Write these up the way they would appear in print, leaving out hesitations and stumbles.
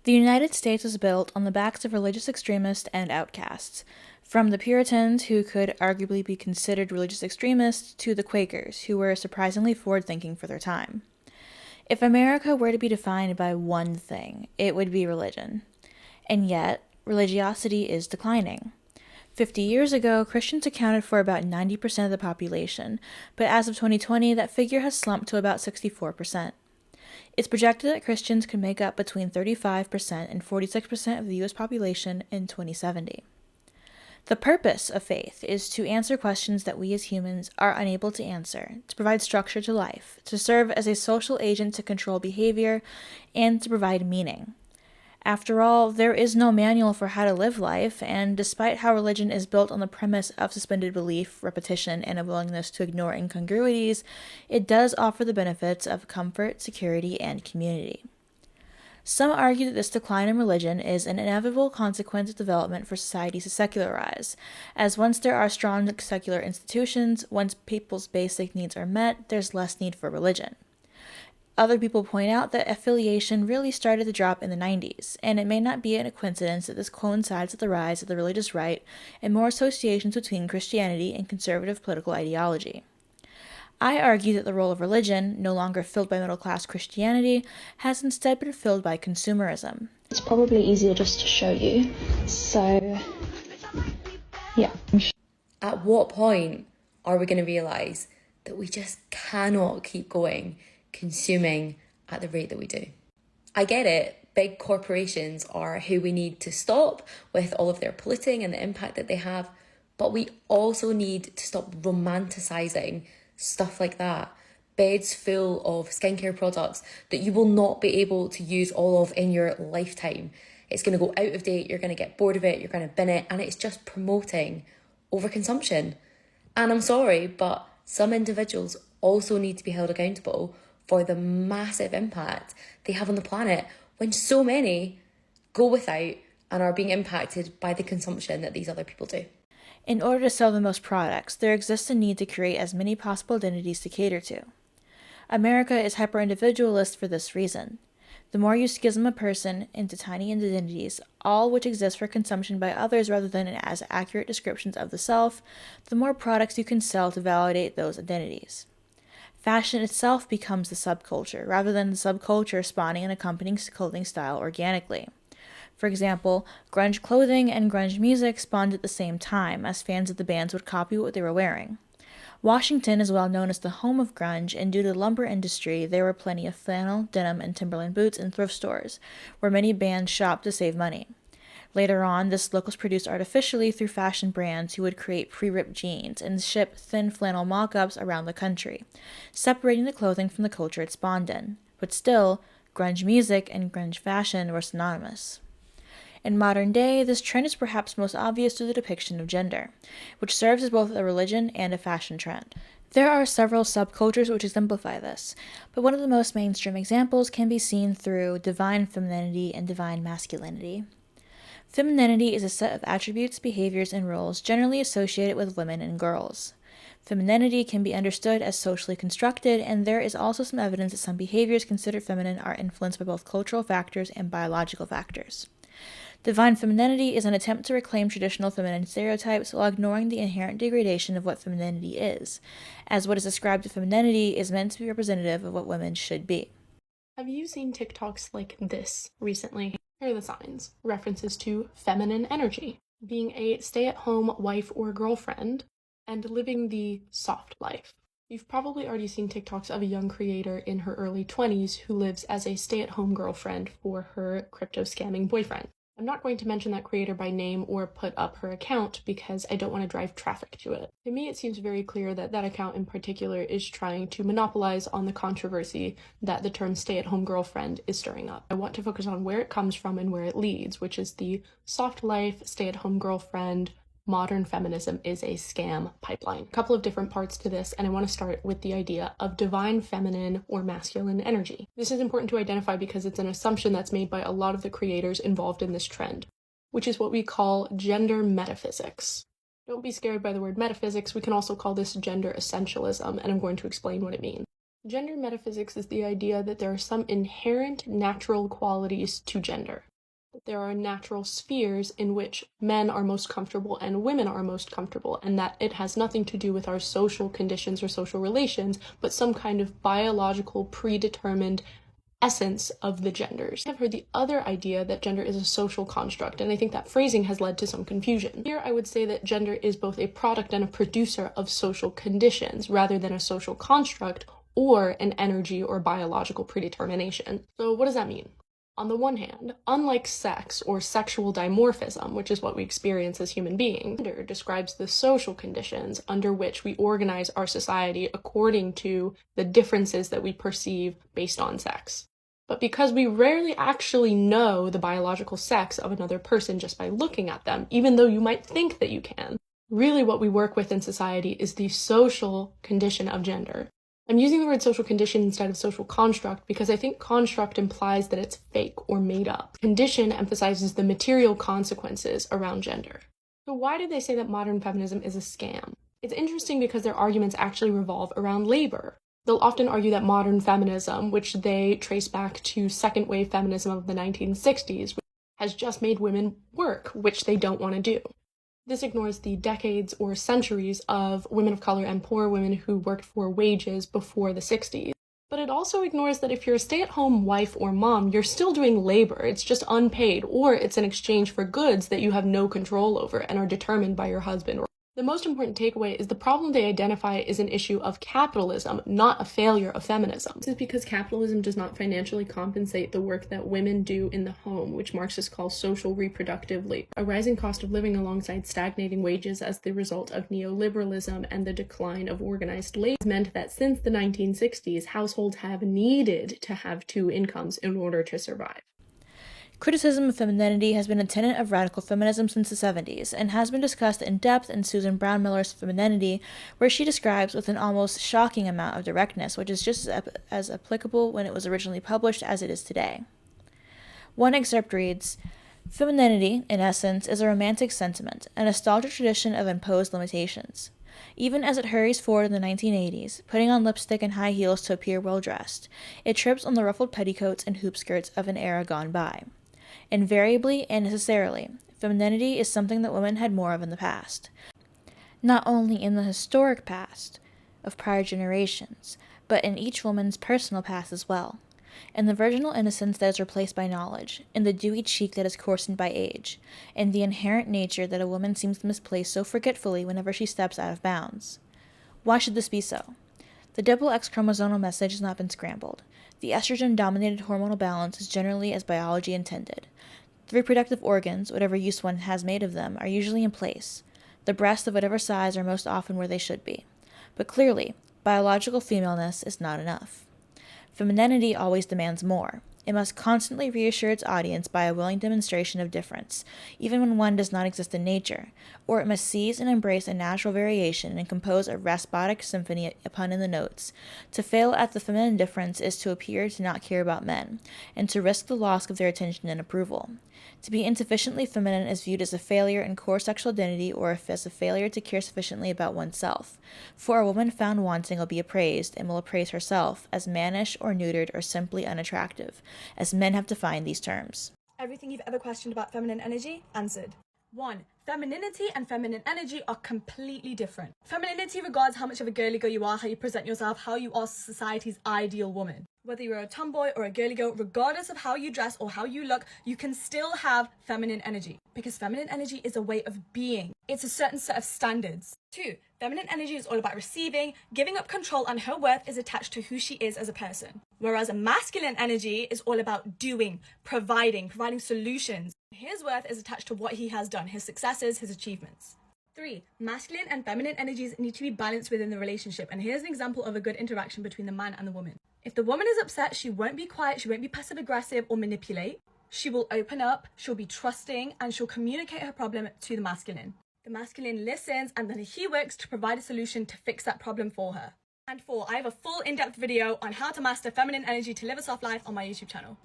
The United States was built on the backs of religious extremists and outcasts, from the Puritans, who could arguably be considered religious extremists, to the Quakers, who were surprisingly forward-thinking for their time. If America were to be defined by one thing, it would be religion. And yet, religiosity is declining. 50 years ago, Christians accounted for about 90% of the population, but as of 2020, that figure has slumped to about 64%. It's projected that Christians could make up between 35% and 46% of the US population in 2070. The purpose of faith is to answer questions that we as humans are unable to answer, to provide structure to life, to serve as a social agent to control behavior, and to provide meaning. After all, there is no manual for how to live life, and despite how religion is built on the premise of suspended belief, repetition, and a willingness to ignore incongruities, it does offer the benefits of comfort, security, and community. Some argue that this decline in religion is an inevitable consequence of development for societies to secularize, as once there are strong secular institutions, once people's basic needs are met, there's less need for religion. Other people point out that affiliation really started to drop in the 90s, and it may not be a coincidence that this coincides with the rise of the religious right and more associations between Christianity and conservative political ideology. I argue that the role of religion, no longer filled by middle-class Christianity, has instead been filled by consumerism. It's probably easier just to show you. So, yeah. At what point are we going to realise that we just cannot keep going consuming at the rate that we do? I get it. Big corporations are who we need to stop with all of their polluting and the impact that they have. But we also need to stop romanticising stuff like that. Beds full of skincare products that you will not be able to use all of in your lifetime. It's going to go out of date, you're going to get bored of it, you're going to bin it, and it's just promoting overconsumption. And I'm sorry, but some individuals also need to be held accountable for the massive impact they have on the planet when so many go without and are being impacted by the consumption that these other people do. In order to sell the most products, there exists a need to create as many possible identities to cater to. America is hyper-individualist for this reason. The more you schism a person into tiny identities, all which exist for consumption by others rather than as accurate descriptions of the self, the more products you can sell to validate those identities. Fashion itself becomes the subculture, rather than the subculture spawning an accompanying clothing style organically. For example, grunge clothing and grunge music spawned at the same time, as fans of the bands would copy what they were wearing. Washington is well known as the home of grunge, and due to the lumber industry, there were plenty of flannel, denim, and Timberland boots in thrift stores, where many bands shopped to save money. Later on, this look was produced artificially through fashion brands who would create pre-ripped jeans and ship thin flannel mock-ups around the country, separating the clothing from the culture it spawned in. But still, grunge music and grunge fashion were synonymous. In modern day, this trend is perhaps most obvious through the depiction of gender, which serves as both a religion and a fashion trend. There are several subcultures which exemplify this, but one of the most mainstream examples can be seen through divine femininity and divine masculinity. Femininity is a set of attributes, behaviors, and roles generally associated with women and girls. Femininity can be understood as socially constructed, and there is also some evidence that some behaviors considered feminine are influenced by both cultural factors and biological factors. Divine femininity is an attempt to reclaim traditional feminine stereotypes while ignoring the inherent degradation of what femininity is, as what is ascribed to femininity is meant to be representative of what women should be. Have you seen TikToks like this recently? Here are the signs. References to feminine energy, being a stay-at-home wife or girlfriend, and living the soft life. You've probably already seen TikToks of a young creator in her early 20s who lives as a stay-at-home girlfriend for her crypto scamming boyfriend. I'm not going to mention that creator by name or put up her account because I don't want to drive traffic to it. To me, it seems very clear that that account in particular is trying to monopolize on the controversy that the term stay-at-home girlfriend is stirring up. I want to focus on where it comes from and where it leads, which is the soft life, stay-at-home girlfriend, modern feminism is a scam pipeline. A couple of different parts to this, and I want to start with the idea of divine feminine or masculine energy. This is important to identify because it's an assumption that's made by a lot of the creators involved in this trend, which is what we call gender metaphysics. Don't be scared by the word metaphysics, we can also call this gender essentialism, and I'm going to explain what it means. Gender metaphysics is the idea that there are some inherent natural qualities to gender. there are natural spheres in which men are most comfortable and women are most comfortable, and that it has nothing to do with our social conditions or social relations, but some kind of biological predetermined essence of the genders. I've heard the other idea that gender is a social construct, and I think that phrasing has led to some confusion. Here I would say that gender is both a product and a producer of social conditions, rather than a social construct or an energy or biological predetermination. So what does that mean? On the one hand, unlike sex or sexual dimorphism, which is what we experience as human beings, gender describes the social conditions under which we organize our society according to the differences that we perceive based on sex. But because we rarely actually know the biological sex of another person just by looking at them, even though you might think that you can, really what we work with in society is the social condition of gender. I'm using the word social condition instead of social construct because I think construct implies that it's fake or made up. Condition emphasizes the material consequences around gender. So why do they say that modern feminism is a scam? It's interesting because their arguments actually revolve around labor. They'll often argue that modern feminism, which they trace back to second wave feminism of the 1960s, has just made women work, which they don't want to do. This ignores the decades or centuries of women of color and poor women who worked for wages before the 60s. But it also ignores that if you're a stay-at-home wife or mom, you're still doing labor. It's just unpaid, or it's in exchange for goods that you have no control over and are determined by your husband. The most important takeaway is the problem they identify is an issue of capitalism, not a failure of feminism. This is because capitalism does not financially compensate the work that women do in the home, which Marxists call social reproductive labor. A rising cost of living alongside stagnating wages as the result of neoliberalism and the decline of organized labor has meant that since the 1960s, households have needed to have two incomes in order to survive. Criticism of femininity has been a tenet of radical feminism since the 70s, and has been discussed in depth in Susan Brownmiller's Femininity, where she describes with an almost shocking amount of directness, which is just as applicable when it was originally published as it is today. One excerpt reads, "Femininity, in essence, is a romantic sentiment, a nostalgic tradition of imposed limitations. Even as it hurries forward in the 1980s, putting on lipstick and high heels to appear well-dressed, it trips on the ruffled petticoats and hoop skirts of an era gone by. Invariably and necessarily, femininity is something that women had more of in the past. Not only in the historic past of prior generations, but in each woman's personal past as well. In the virginal innocence that is replaced by knowledge, in the dewy cheek that is coarsened by age, in the inherent nature that a woman seems to misplace so forgetfully whenever she steps out of bounds. Why should this be so? The double X chromosomal message has not been scrambled. The estrogen-dominated hormonal balance is generally as biology intended. The reproductive organs, whatever use one has made of them, are usually in place. The breasts of whatever size are most often where they should be. But clearly, biological femaleness is not enough. Femininity always demands more. It must constantly reassure its audience by a willing demonstration of difference, even when one does not exist in nature, or it must seize and embrace a natural variation and compose a raspotic symphony upon in the notes. To fail at the feminine difference is to appear to not care about men, and to risk the loss of their attention and approval. To be insufficiently feminine is viewed as a failure in core sexual identity or as a failure to care sufficiently about oneself. For a woman found wanting will be appraised, and will appraise herself, as mannish or neutered or simply unattractive, as men have defined these terms." Everything you've ever questioned about feminine energy, answered. 1. Femininity and feminine energy are completely different. Femininity regards how much of a girly girl you are, how you present yourself, how you are society's ideal woman. Whether you're a tomboy or a girly girl, regardless of how you dress or how you look, you can still have feminine energy. Because feminine energy is a way of being. It's a certain set of standards. 2. Feminine energy is all about receiving, giving up control, and her worth is attached to who she is as a person. Whereas masculine energy is all about doing, providing solutions. His worth is attached to what he has done, his successes, his achievements. 3. Masculine and feminine energies need to be balanced within the relationship, and here's an example of a good interaction between the man and the woman. If the woman is upset, she won't be quiet, she won't be passive-aggressive or manipulate. She will open up, she'll be trusting, and she'll communicate her problem to the masculine. The masculine listens, and then he works to provide a solution to fix that problem for her. And 4. I have a full in-depth video on how to master feminine energy to live a soft life on my YouTube channel.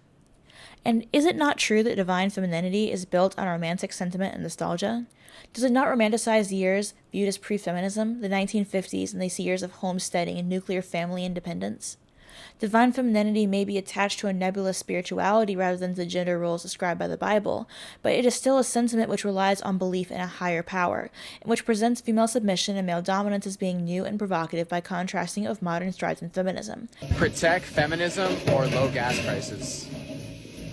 And is it not true that divine femininity is built on romantic sentiment and nostalgia? Does it not romanticize years viewed as pre-feminism, the 1950s and these years of homesteading and nuclear family independence? Divine femininity may be attached to a nebulous spirituality rather than the gender roles described by the Bible, but it is still a sentiment which relies on belief in a higher power, and which presents female submission and male dominance as being new and provocative by contrasting it with modern strides in feminism. Protect feminism or low gas prices?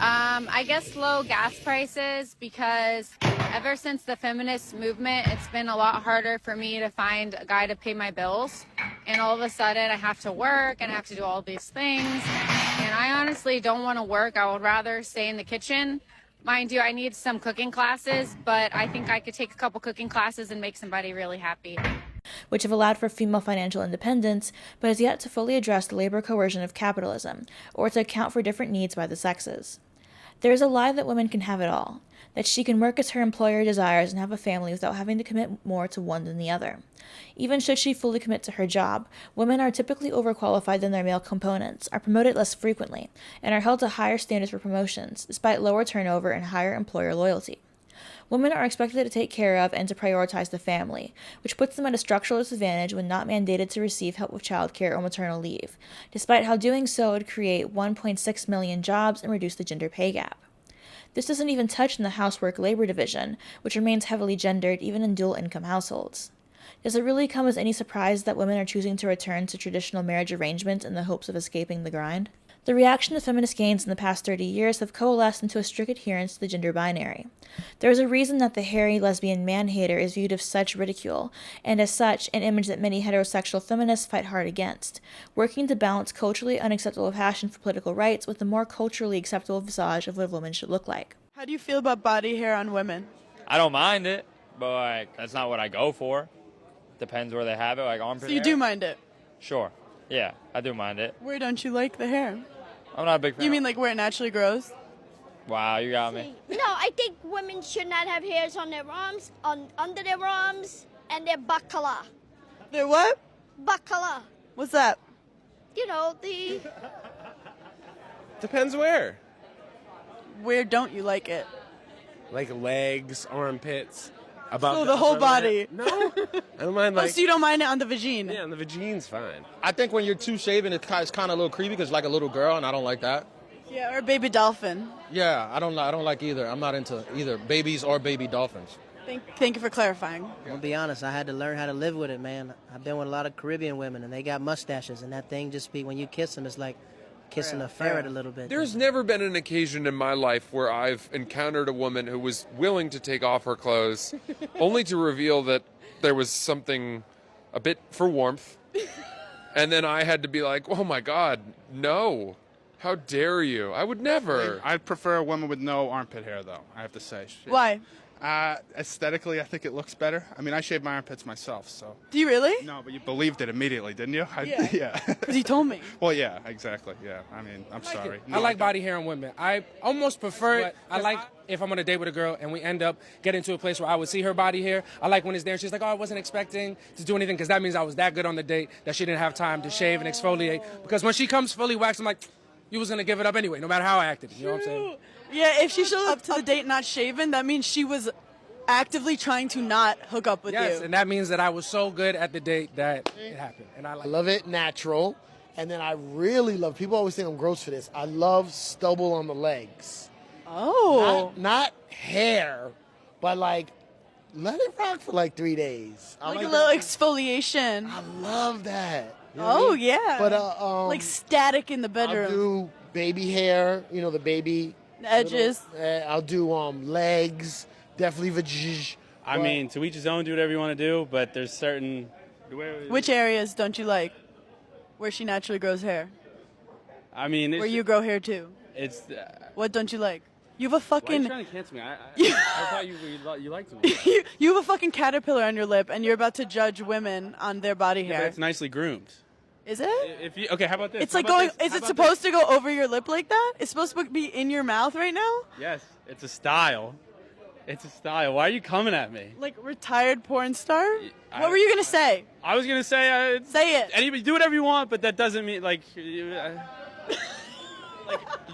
I guess low gas prices, because ever since the feminist movement, it's been a lot harder for me to find a guy to pay my bills. And all of a sudden I have to work and I have to do all these things. And I honestly don't want to work. I would rather stay in the kitchen. Mind you, I need some cooking classes, but I think I could take a couple cooking classes and make somebody really happy. Which have allowed for female financial independence, but has yet to fully address the labor coercion of capitalism, or to account for different needs by the sexes. There is a lie that women can have it all, that she can work as her employer desires and have a family without having to commit more to one than the other. Even should she fully commit to her job, women are typically overqualified than their male components, are promoted less frequently, and are held to higher standards for promotions, despite lower turnover and higher employer loyalty. Women are expected to take care of and to prioritize the family, which puts them at a structural disadvantage when not mandated to receive help with childcare or maternal leave, despite how doing so would create 1.6 million jobs and reduce the gender pay gap. This doesn't even touch on the housework labor division, which remains heavily gendered even in dual-income households. Does it really come as any surprise that women are choosing to return to traditional marriage arrangements in the hopes of escaping the grind? The reaction to feminist gains in the past 30 years have coalesced into a strict adherence to the gender binary. There is a reason that the hairy lesbian man-hater is viewed with such ridicule, and as such, an image that many heterosexual feminists fight hard against, working to balance culturally unacceptable passion for political rights with the more culturally acceptable visage of what a woman should look like. How do you feel about body hair on women? I don't mind it, but like that's not what I go for. Depends where they have it, like armpit So you hair. do mind it? Sure. Yeah, I do mind it. Where don't you like the hair? I'm not a big fan. You mean like where it naturally grows? Wow, you got me. No, I think women should not have hairs on their arms, under their arms, and their bakala. Their what? Bakala. What's that? You know, the... Depends where. Where don't you like it? Like legs, armpits. So the whole body. No, I don't mind like. Oh, so you don't mind it on the vagine? Yeah, on the vagine's fine. I think when you're too shaven, it's kind of a little creepy because it's like a little girl, and I don't like that. Yeah, or baby dolphin. Yeah, I don't like either. I'm not into either babies or baby dolphins. Thank you for clarifying. I'll be honest, I had to learn how to live with it, man. I've been with a lot of Caribbean women, and they got mustaches, and that thing just when you kiss them, it's like kissing a ferret a little bit. There's never been an occasion in my life where I've encountered a woman who was willing to take off her clothes, only to reveal that there was something a bit for warmth. And then I had to be like, oh my God, no. How dare you? I would never. I'd prefer a woman with no armpit hair, though, I have to say. Why? Aesthetically, I think it looks better. I mean, I shave my armpits myself, so. Do you really? No, but you believed it immediately, didn't you? Yeah. Because you told me. Well, yeah, exactly. Yeah, I mean, I'm sorry. I like body hair on women. I almost prefer it. I like if I'm on a date with a girl and we end up getting to a place where I would see her body hair. I like when it's there and she's like, oh, I wasn't expecting to do anything, because that means I was that good on the date that she didn't have time to shave and exfoliate. Because when she comes fully waxed, I'm like, you was going to give it up anyway, no matter how I acted. You know what I'm saying? Yeah, if she showed up to the date not shaven, that means she was actively trying to not hook up with you. Yes, and that means that I was so good at the date that it happened. And I love it natural. And then I really love, people always think I'm gross for this, I love stubble on the legs. Oh. Not hair, but like, let it rock for like 3 days. Like a little exfoliation. I love that. You know Oh, what I mean? yeah. But like static in the bedroom. I'll do baby hair, you know, the baby edges. I'll do legs, definitely vag. I mean, to each his own, do whatever you want to do, but there's certain... Which areas don't you like? Where she naturally grows hair? I mean... Where you grow hair too? It's... What don't you like? You have a fucking... Why are you trying to cancel me? I thought you liked me. You have a fucking caterpillar on your lip, and you're about to judge women on their body Yeah, hair. but it's nicely groomed. Is it? Okay, how about this? It's like going... Is it supposed to go over your lip like that? It's supposed to be in your mouth right now? Yes, it's a style. It's a style. Why are you coming at me? Like retired porn star? What were you going to say? I was going to say... Say it. Anybody, do whatever you want, but that doesn't mean, like...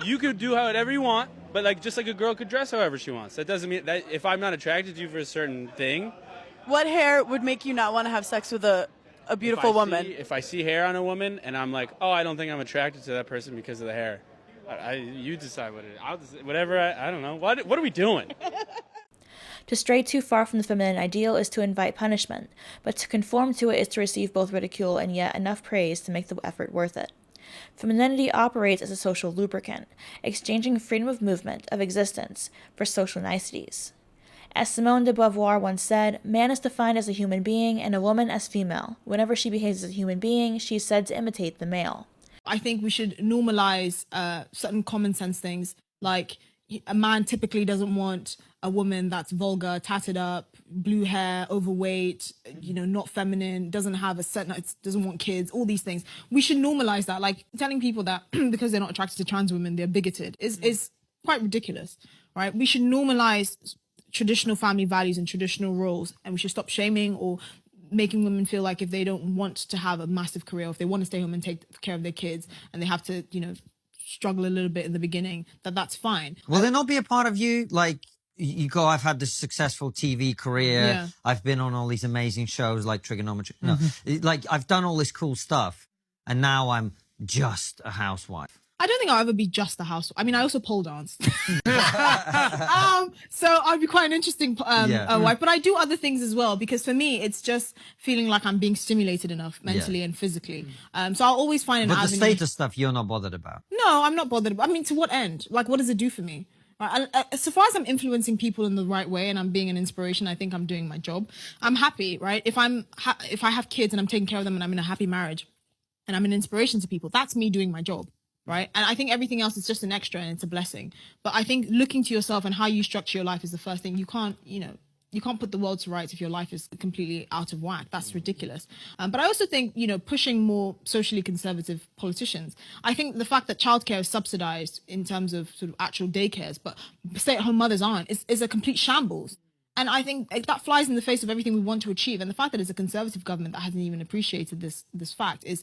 you could do whatever you want, but like just like a girl could dress however she wants. That doesn't mean that if I'm not attracted to you for a certain thing... What hair would make you not want to have sex with a a beautiful woman. If I see hair on a woman and I'm like, oh, I don't think I'm attracted to that person because of the hair. You decide what it is. I'll decide, whatever. I don't know. What are we doing? To stray too far from the feminine ideal is to invite punishment, but to conform to it is to receive both ridicule and yet enough praise to make the effort worth it. Femininity operates as a social lubricant, exchanging freedom of movement, of existence, for social niceties. As Simone de Beauvoir once said, man is defined as a human being and a woman as female. Whenever she behaves as a human being, she is said to imitate the male. I think we should normalize certain common sense things, like a man typically doesn't want a woman that's vulgar, tatted up, blue hair, overweight, not feminine, doesn't have doesn't want kids, all these things. We should normalize that. Like telling people that because they're not attracted to trans women, they're bigoted is quite ridiculous, right? We should normalize traditional family values and traditional roles, and we should stop shaming or making women feel like if they don't want to have a massive career, if they want to stay home and take care of their kids and they have to, struggle a little bit in the beginning, that's fine. Will there not be a part of you, like, you go, I've had this successful TV career, Yeah. I've been on all these amazing shows like Trigonometry, like, I've done all this cool stuff, and now I'm just a housewife. I don't think I'll ever be just a housewife. I mean, I also pole dance. So I'd be quite an interesting wife. But I do other things as well, because for me, it's just feeling like I'm being stimulated enough mentally and physically. So I'll always find an But the avenue. status stuff, you're not bothered about. No, I'm not bothered. I mean, to what end? Like, what does it do for me? Right? So far as I'm influencing people in the right way and I'm being an inspiration, I think I'm doing my job. I'm happy, right? If I have kids and I'm taking care of them and I'm in a happy marriage and I'm an inspiration to people, that's me doing my job. Right. And I think everything else is just an extra and it's a blessing. But I think looking to yourself and how you structure your life is the first thing. You can't put the world to rights if your life is completely out of whack. That's ridiculous. But I also think, pushing more socially conservative politicians. I think the fact that childcare is subsidized in terms of sort of actual daycares, but stay-at-home mothers aren't, is a complete shambles. And I think that flies in the face of everything we want to achieve. And the fact that it's a conservative government that hasn't even appreciated this fact is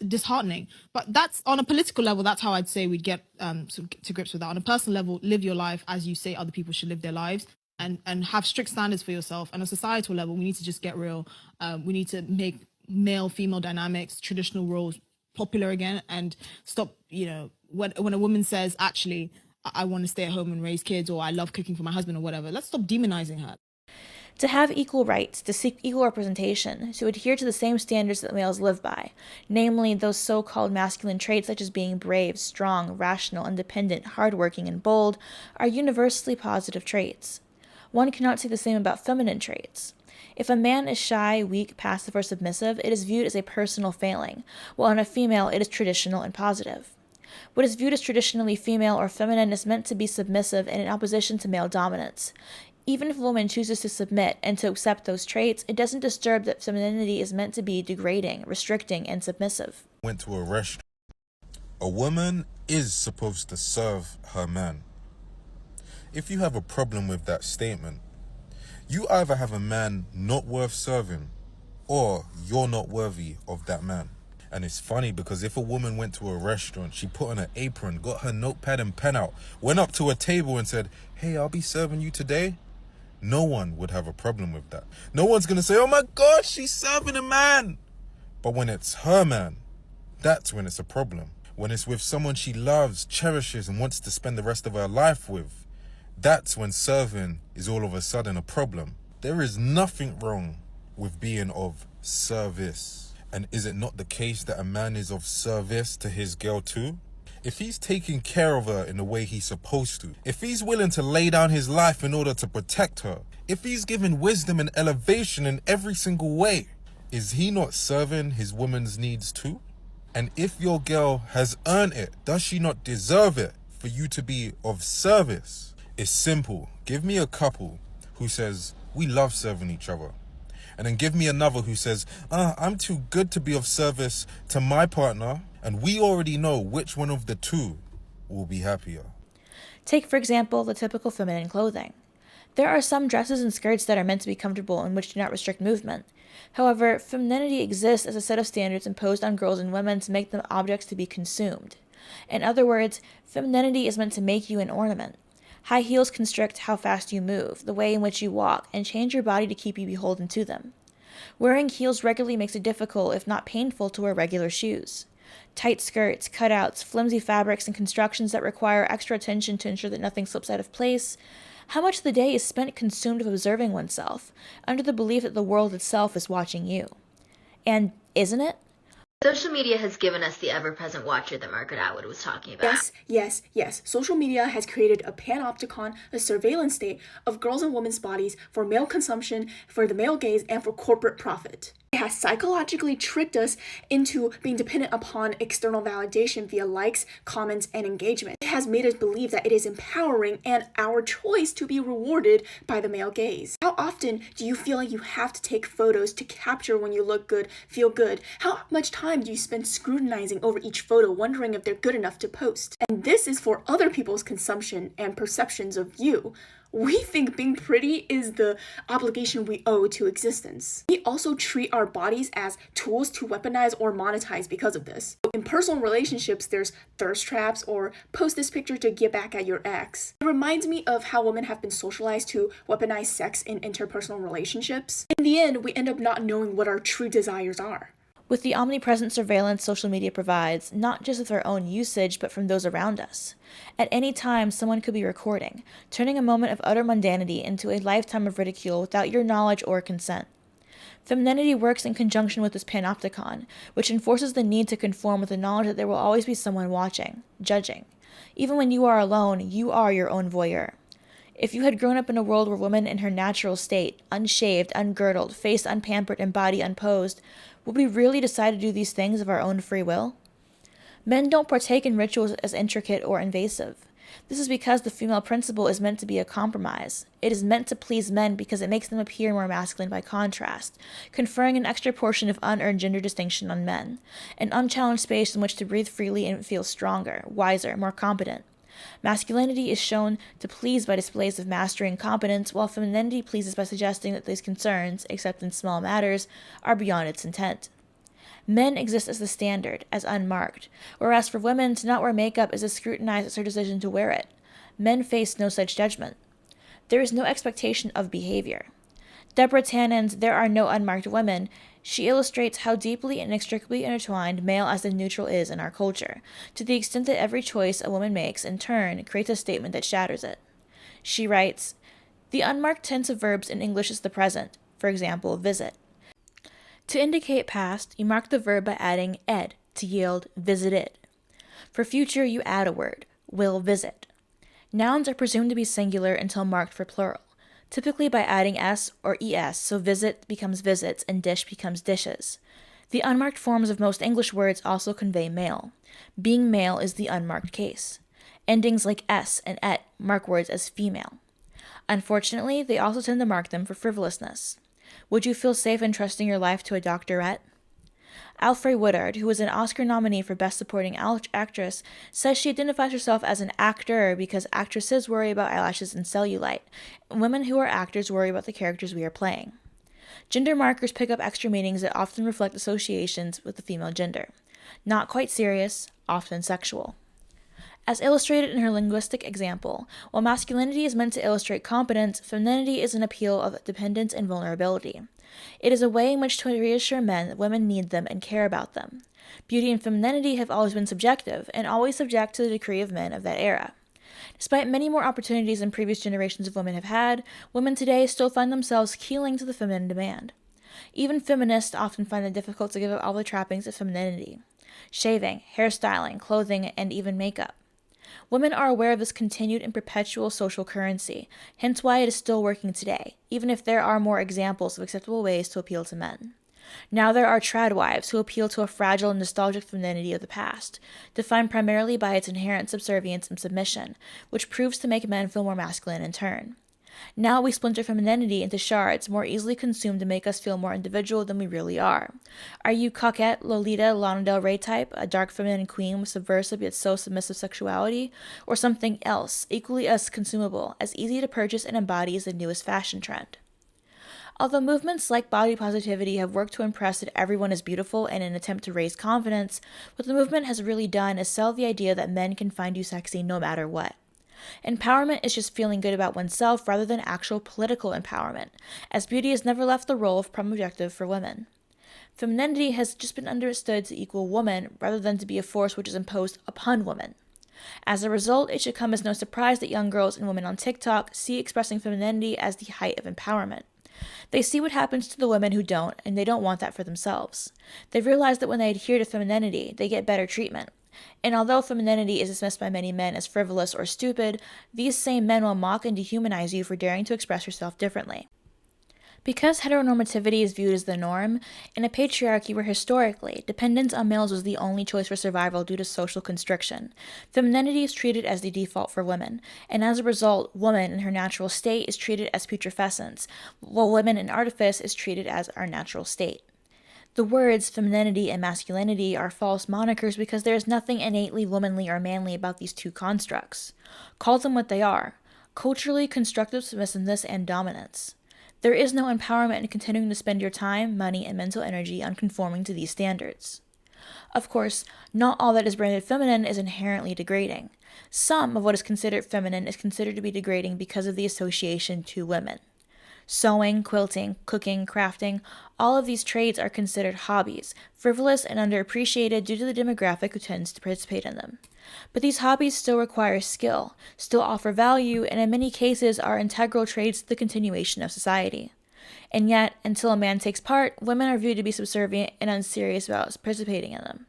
disheartening. But that's on a political level, that's how I'd say we'd get to grips with that. On a personal level, live your life as you say other people should live their lives, and have strict standards for yourself. And on a societal level, we need to just get real. We need to make male-female dynamics, traditional roles popular again, and stop, when a woman says, actually, I want to stay at home and raise kids, or I love cooking for my husband, or whatever. Let's stop demonizing her. To have equal rights, to seek equal representation, to adhere to the same standards that males live by, namely those so-called masculine traits such as being brave, strong, rational, independent, hardworking, and bold, are universally positive traits. One cannot say the same about feminine traits. If a man is shy, weak, passive, or submissive, it is viewed as a personal failing, while in a female it is traditional and positive. What is viewed as traditionally female or feminine is meant to be submissive and in opposition to male dominance. Even if a woman chooses to submit and to accept those traits, it doesn't disturb that femininity is meant to be degrading, restricting, and submissive. Went to a restaurant. A woman is supposed to serve her man. If you have a problem with that statement, you either have a man not worth serving, or you're not worthy of that man. And it's funny because if a woman went to a restaurant, she put on an apron, got her notepad and pen out, went up to a table and said, "Hey, I'll be serving you today," no one would have a problem with that. No one's going to say, "Oh my God, she's serving a man." But when it's her man, that's when it's a problem. When it's with someone she loves, cherishes, and wants to spend the rest of her life with, that's when serving is all of a sudden a problem. There is nothing wrong with being of service. And is it not the case that a man is of service to his girl too? If he's taking care of her in the way he's supposed to, if he's willing to lay down his life in order to protect her, if he's giving wisdom and elevation in every single way, is he not serving his woman's needs too? And if your girl has earned it, does she not deserve it for you to be of service? It's simple. Give me a couple who says, "We love serving each other." And then give me another who says, "I'm too good to be of service to my partner," and we already know which one of the two will be happier. Take, for example, the typical feminine clothing. There are some dresses and skirts that are meant to be comfortable and which do not restrict movement. However, femininity exists as a set of standards imposed on girls and women to make them objects to be consumed. In other words, femininity is meant to make you an ornament. High heels constrict how fast you move, the way in which you walk, and change your body to keep you beholden to them. Wearing heels regularly makes it difficult, if not painful, to wear regular shoes. Tight skirts, cutouts, flimsy fabrics, and constructions that require extra attention to ensure that nothing slips out of place. How much of the day is spent consumed with observing oneself, under the belief that the world itself is watching you? And isn't it? Social media has given us the ever-present watcher that Margaret Atwood was talking about. Yes. Social media has created a panopticon, a surveillance state of girls' and women's bodies for male consumption, for the male gaze, and for corporate profit. It has psychologically tricked us into being dependent upon external validation via likes, comments, and engagement. It has made us believe that it is empowering and our choice to be rewarded by the male gaze. How often do you feel like you have to take photos to capture when you look good, feel good? How much time do you spend scrutinizing over each photo, wondering if they're good enough to post? And this is for other people's consumption and perceptions of you. We think being pretty is the obligation we owe to existence. We also treat our bodies as tools to weaponize or monetize because of this. In personal relationships, there's thirst traps or post this picture to get back at your ex. It reminds me of how women have been socialized to weaponize sex in interpersonal relationships. In the end, we end up not knowing what our true desires are. With the omnipresent surveillance social media provides, not just of our own usage, but from those around us. At any time, someone could be recording, turning a moment of utter mundanity into a lifetime of ridicule without your knowledge or consent. Femininity works in conjunction with this panopticon, which enforces the need to conform with the knowledge that there will always be someone watching, judging. Even when you are alone, you are your own voyeur. If you had grown up in a world where women in her natural state, unshaved, ungirdled, face unpampered, and body unposed, would we really decide to do these things of our own free will? Men don't partake in rituals as intricate or invasive. This is because the female principle is meant to be a compromise. It is meant to please men because it makes them appear more masculine by contrast, conferring an extra portion of unearned gender distinction on men, an unchallenged space in which to breathe freely and feel stronger, wiser, more competent. Masculinity is shown to please by displays of mastery and competence, while femininity pleases by suggesting that these concerns, except in small matters, are beyond its intent. Men exist as the standard, as unmarked, whereas for women to not wear makeup is as scrutinized as her decision to wear it. Men face no such judgment. There is no expectation of behavior. Deborah Tannen's There Are No Unmarked Women, she illustrates how deeply and inextricably intertwined male as the neutral is in our culture, to the extent that every choice a woman makes, in turn, creates a statement that shatters it. She writes, "The unmarked tense of verbs in English is the present, for example, visit. To indicate past, you mark the verb by adding ed to yield visited. For future, you add a word, will visit. Nouns are presumed to be singular until marked for plural, typically by adding s or es, so visit becomes visits and dish becomes dishes. The unmarked forms of most English words also convey male. Being male is the unmarked case. Endings like s and et mark words as female. Unfortunately, they also tend to mark them for frivolousness. Would you feel safe entrusting your life to a doctorette? Alfre Woodard, who was an Oscar nominee for Best Supporting Actress, says she identifies herself as an actor because actresses worry about eyelashes and cellulite, and women who are actors worry about the characters we are playing. Gender markers pick up extra meanings that often reflect associations with the female gender. Not quite serious, often sexual. As illustrated in her linguistic example, while masculinity is meant to illustrate competence, femininity is an appeal of dependence and vulnerability. It is a way in which to reassure men that women need them and care about them. Beauty and femininity have always been subjective, and always subject to the decree of men of that era. Despite many more opportunities than previous generations of women have had, women today still find themselves keeling to the feminine demand. Even feminists often find it difficult to give up all the trappings of femininity. Shaving, hairstyling, clothing, and even makeup. Women are aware of this continued and perpetual social currency, hence why it is still working today, even if there are more examples of acceptable ways to appeal to men. Now there are trad wives who appeal to a fragile and nostalgic femininity of the past, defined primarily by its inherent subservience and submission, which proves to make men feel more masculine in turn. Now we splinter femininity into shards more easily consumed to make us feel more individual than we really are. Are you coquette, Lolita, Lana Del Rey type, a dark feminine queen with subversive yet so submissive sexuality, or something else, equally as consumable, as easy to purchase and embody as the newest fashion trend? Although movements like body positivity have worked to impress that everyone is beautiful in an attempt to raise confidence, what the movement has really done is sell the idea that men can find you sexy no matter what. Empowerment is just feeling good about oneself rather than actual political empowerment, as beauty has never left the role of prime objective for women. Femininity has just been understood to equal woman rather than to be a force which is imposed upon women. As a result, it should come as no surprise that young girls and women on TikTok see expressing femininity as the height of empowerment. They see what happens to the women who don't, and they don't want that for themselves. They realize that when they adhere to femininity, they get better treatment. And although femininity is dismissed by many men as frivolous or stupid, these same men will mock and dehumanize you for daring to express yourself differently. Because heteronormativity is viewed as the norm, in a patriarchy where historically dependence on males was the only choice for survival due to social constriction, femininity is treated as the default for women, and as a result, woman in her natural state is treated as putrescence, while women in artifice is treated as our natural state. The words femininity and masculinity are false monikers because there is nothing innately womanly or manly about these two constructs. Call them what they are: culturally constructive submissiveness and dominance. There is no empowerment in continuing to spend your time, money, and mental energy on conforming to these standards. Of course, not all that is branded feminine is inherently degrading. Some of what is considered feminine is considered to be degrading because of the association to women. Sewing, quilting, cooking, crafting, all of these trades are considered hobbies, frivolous and underappreciated due to the demographic who tends to participate in them. But these hobbies still require skill, still offer value, and in many cases are integral trades to the continuation of society. And yet, until a man takes part, women are viewed to be subservient and unserious about participating in them.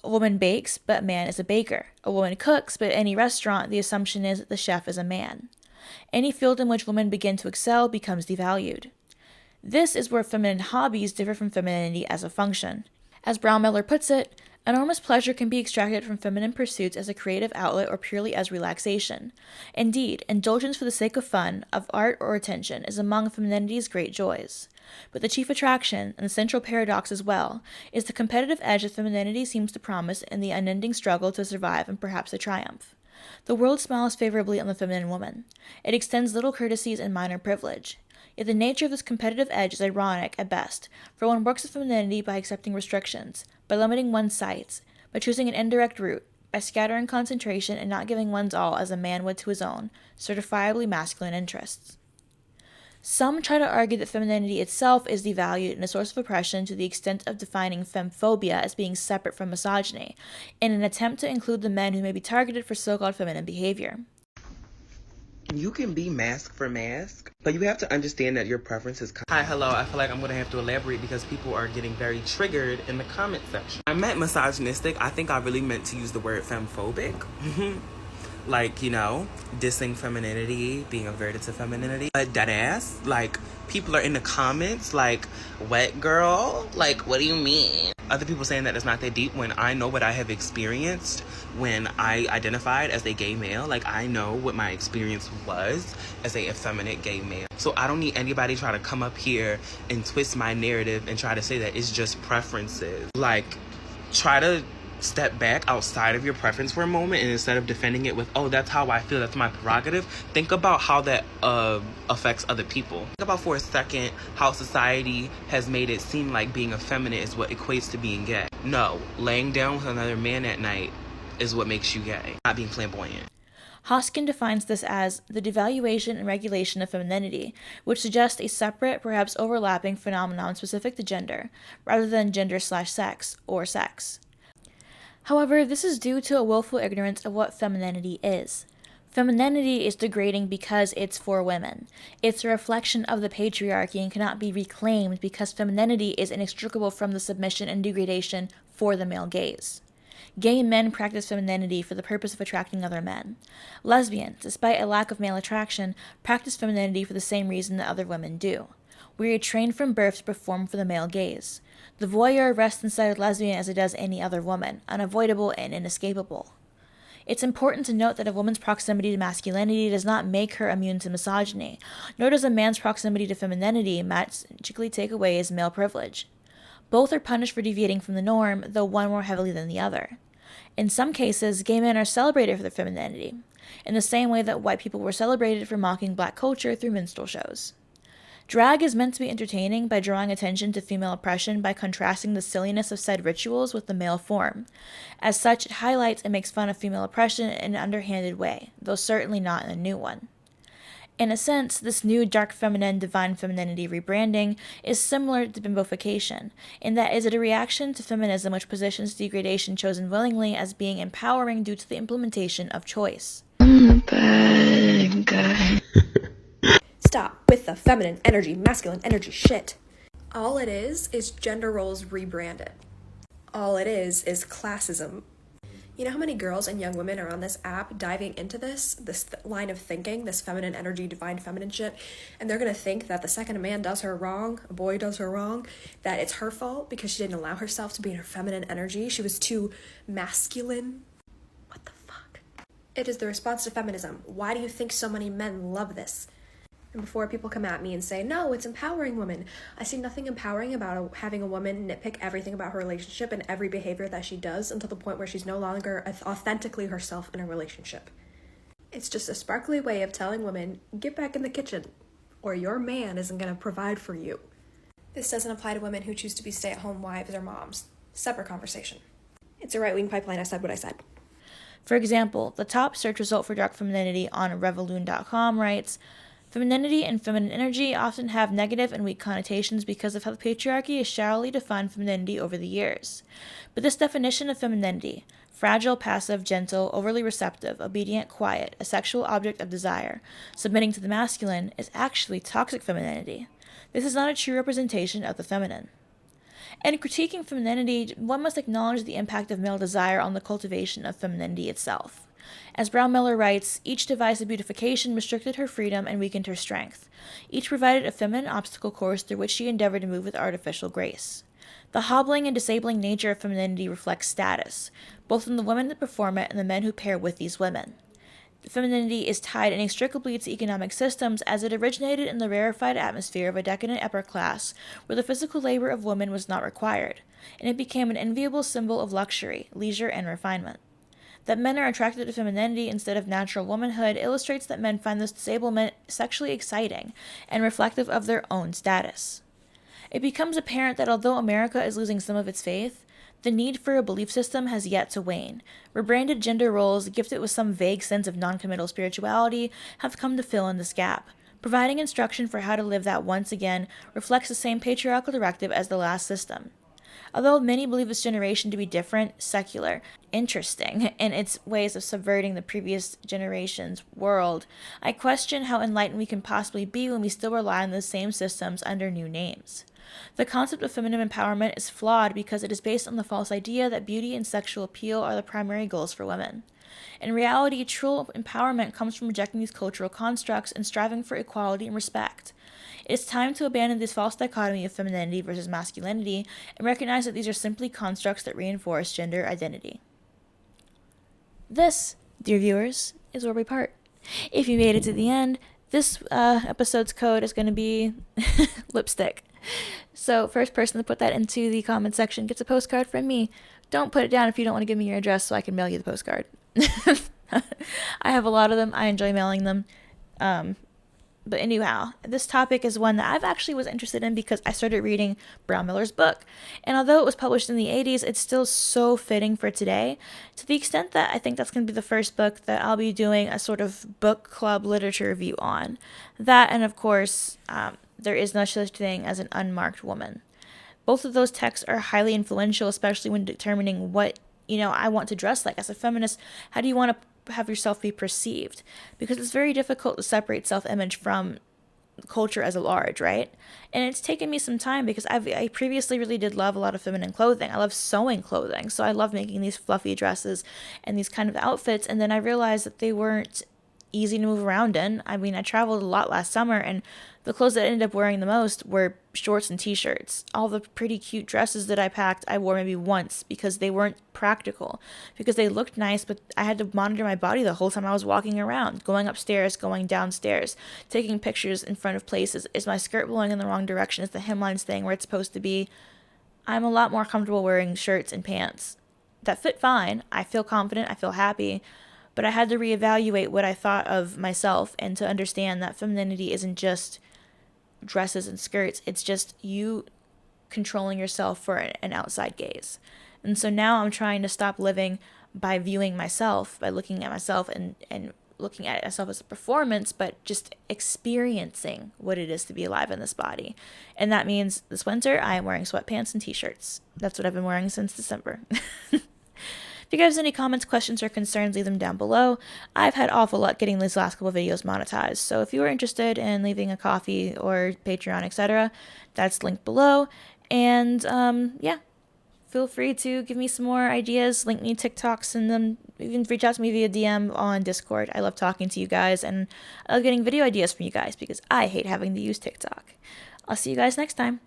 A woman bakes, but a man is a baker. A woman cooks, but at any restaurant, the assumption is that the chef is a man. Any field in which women begin to excel becomes devalued. This is where feminine hobbies differ from femininity as a function. As Brownmiller puts it, enormous pleasure can be extracted from feminine pursuits as a creative outlet or purely as relaxation. Indeed, indulgence for the sake of fun, of art, or attention is among femininity's great joys. But the chief attraction, and the central paradox as well, is the competitive edge that femininity seems to promise in the unending struggle to survive and perhaps to triumph. The world smiles favorably on the feminine woman. It extends little courtesies and minor privilege. Yet the nature of this competitive edge is ironic at best, for one works with femininity by accepting restrictions, by limiting one's sights, by choosing an indirect route, by scattering concentration and not giving one's all as a man would to his own, certifiably masculine interests. Some try to argue that femininity itself is devalued and a source of oppression to the extent of defining femphobia as being separate from misogyny, in an attempt to include the men who may be targeted for so-called feminine behavior. You can be mask for mask, but you have to understand that your preferences. Hi, hello. I feel like I'm gonna have to elaborate because people are getting very triggered in the comment section. I meant misogynistic. I think I really meant to use the word femphobic. Like, you know, dissing femininity, being averted to femininity. But deadass, like, people are in the comments like, what girl? Like, what do you mean? Other people saying that it's not that deep when I know what I have experienced when I identified as a gay male. Like, I know what my experience was as a effeminate gay male. So I don't need anybody try to come up here and twist my narrative and try to say that it's just preferences. Like, try to step back outside of your preference for a moment, and instead of defending it with, oh, that's how I feel, that's my prerogative, think about how that affects other people. Think about for a second how society has made it seem like being effeminate is what equates to being gay. No, laying down with another man at night is what makes you gay, not being flamboyant. Hoskin defines this as the devaluation and regulation of femininity, which suggests a separate, perhaps overlapping phenomenon specific to gender, rather than gender/sex, or sex. However, this is due to a willful ignorance of what femininity is. Femininity is degrading because it's for women. It's a reflection of the patriarchy and cannot be reclaimed because femininity is inextricable from the submission and degradation for the male gaze. Gay men practice femininity for the purpose of attracting other men. Lesbians, despite a lack of male attraction, practice femininity for the same reason that other women do. We are trained from birth to perform for the male gaze. The voyeur rests inside a lesbian as it does any other woman, unavoidable and inescapable. It's important to note that a woman's proximity to masculinity does not make her immune to misogyny, nor does a man's proximity to femininity magically take away his male privilege. Both are punished for deviating from the norm, though one more heavily than the other. In some cases, gay men are celebrated for their femininity, in the same way that white people were celebrated for mocking black culture through minstrel shows. Drag is meant to be entertaining by drawing attention to female oppression by contrasting the silliness of said rituals with the male form. As such, it highlights and makes fun of female oppression in an underhanded way, though certainly not in a new one. In a sense, this new dark feminine, divine femininity rebranding is similar to bimbofication, in that is it a reaction to feminism which positions degradation chosen willingly as being empowering due to the implementation of choice. I'm the bad guy. Stop with the feminine energy, masculine energy shit. All it is gender roles rebranded. All it is classism. You know how many girls and young women are on this app diving into this line of thinking, this feminine energy, divine feminine shit, and they're gonna think that the second a man does her wrong, a boy does her wrong, that it's her fault because she didn't allow herself to be in her feminine energy. She was too masculine. What the fuck? It is the response to feminism. Why do you think so many men love this? And before people come at me and say, no, it's empowering women, I see nothing empowering about having a woman nitpick everything about her relationship and every behavior that she does until the point where she's no longer authentically herself in a relationship. It's just a sparkly way of telling women, get back in the kitchen, or your man isn't going to provide for you. This doesn't apply to women who choose to be stay-at-home wives or moms. Separate conversation. It's a right-wing pipeline. I said what I said. For example, the top search result for dark femininity on Revolution.com writes, femininity and feminine energy often have negative and weak connotations because of how the patriarchy has shallowly defined femininity over the years. But this definition of femininity, fragile, passive, gentle, overly receptive, obedient, quiet, a sexual object of desire, submitting to the masculine, is actually toxic femininity. This is not a true representation of the feminine. In critiquing femininity, one must acknowledge the impact of male desire on the cultivation of femininity itself. As Brownmiller writes, each device of beautification restricted her freedom and weakened her strength. Each provided a feminine obstacle course through which she endeavored to move with artificial grace. The hobbling and disabling nature of femininity reflects status, both in the women that perform it and the men who pair with these women. Femininity is tied inextricably to economic systems as it originated in the rarefied atmosphere of a decadent upper class where the physical labor of women was not required, and it became an enviable symbol of luxury, leisure, and refinement. That men are attracted to femininity instead of natural womanhood illustrates that men find this disablement sexually exciting and reflective of their own status. It becomes apparent that although America is losing some of its faith, the need for a belief system has yet to wane. Rebranded gender roles, gifted with some vague sense of non-committal spirituality, have come to fill in this gap. Providing instruction for how to live that once again reflects the same patriarchal directive as the last system. Although many believe this generation to be different, secular, interesting in its ways of subverting the previous generation's world, I question how enlightened we can possibly be when we still rely on the same systems under new names. The concept of feminine empowerment is flawed because it is based on the false idea that beauty and sexual appeal are the primary goals for women. In reality, true empowerment comes from rejecting these cultural constructs and striving for equality and respect. It is time to abandon this false dichotomy of femininity versus masculinity and recognize that these are simply constructs that reinforce gender identity. This, dear viewers, is where we part. If you made it to the end, this episode's code is going to be lipstick. So first person to put that into the comment section gets a postcard from me. Don't put it down if you don't want to give me your address so I can mail you the postcard. I have a lot of them. I enjoy mailing them. But anyhow, this topic is one that I've actually was interested in because I started reading Brownmiller's book. And although it was published in the 80s, it's still so fitting for today, to the extent that I think that's going to be the first book that I'll be doing a sort of book club literature review on. That, and of course, There Is No Such Thing as an Unmarked Woman. Both of those texts are highly influential, especially when determining what, I want to dress like. As a feminist, how do you want to have yourself be perceived? Because it's very difficult to separate self-image from culture as a large, right? And it's taken me some time because I previously really did love a lot of feminine clothing. I love sewing clothing, so I love making these fluffy dresses and these kind of outfits, and then I realized that they weren't easy to move around in. I mean, I traveled a lot last summer, and the clothes that I ended up wearing the most were shorts and t-shirts. All the pretty cute dresses that I packed, I wore maybe once because they weren't practical, because they looked nice, but I had to monitor my body the whole time I was walking around, going upstairs, going downstairs, taking pictures in front of places. Is my skirt blowing in the wrong direction? Is the hemline staying where it's supposed to be? I'm a lot more comfortable wearing shirts and pants that fit fine. I feel confident, I feel happy, but I had to reevaluate what I thought of myself and to understand that femininity isn't just dresses and skirts. It's just you controlling yourself for an outside gaze. And so now I'm trying to stop living by viewing myself, by looking at myself and looking at myself as a performance, but just experiencing what it is to be alive in this body. And that means this winter, I am wearing sweatpants and t-shirts. That's what I've been wearing since December. If you guys have any comments, questions, or concerns, leave them down below. I've had awful luck getting these last couple videos monetized, so if you are interested in leaving a Ko-fi or Patreon, etc., that's linked below. And yeah, feel free to give me some more ideas, link me TikToks, and then even reach out to me via DM on Discord. I love talking to you guys, and I love getting video ideas from you guys because I hate having to use TikTok. I'll see you guys next time.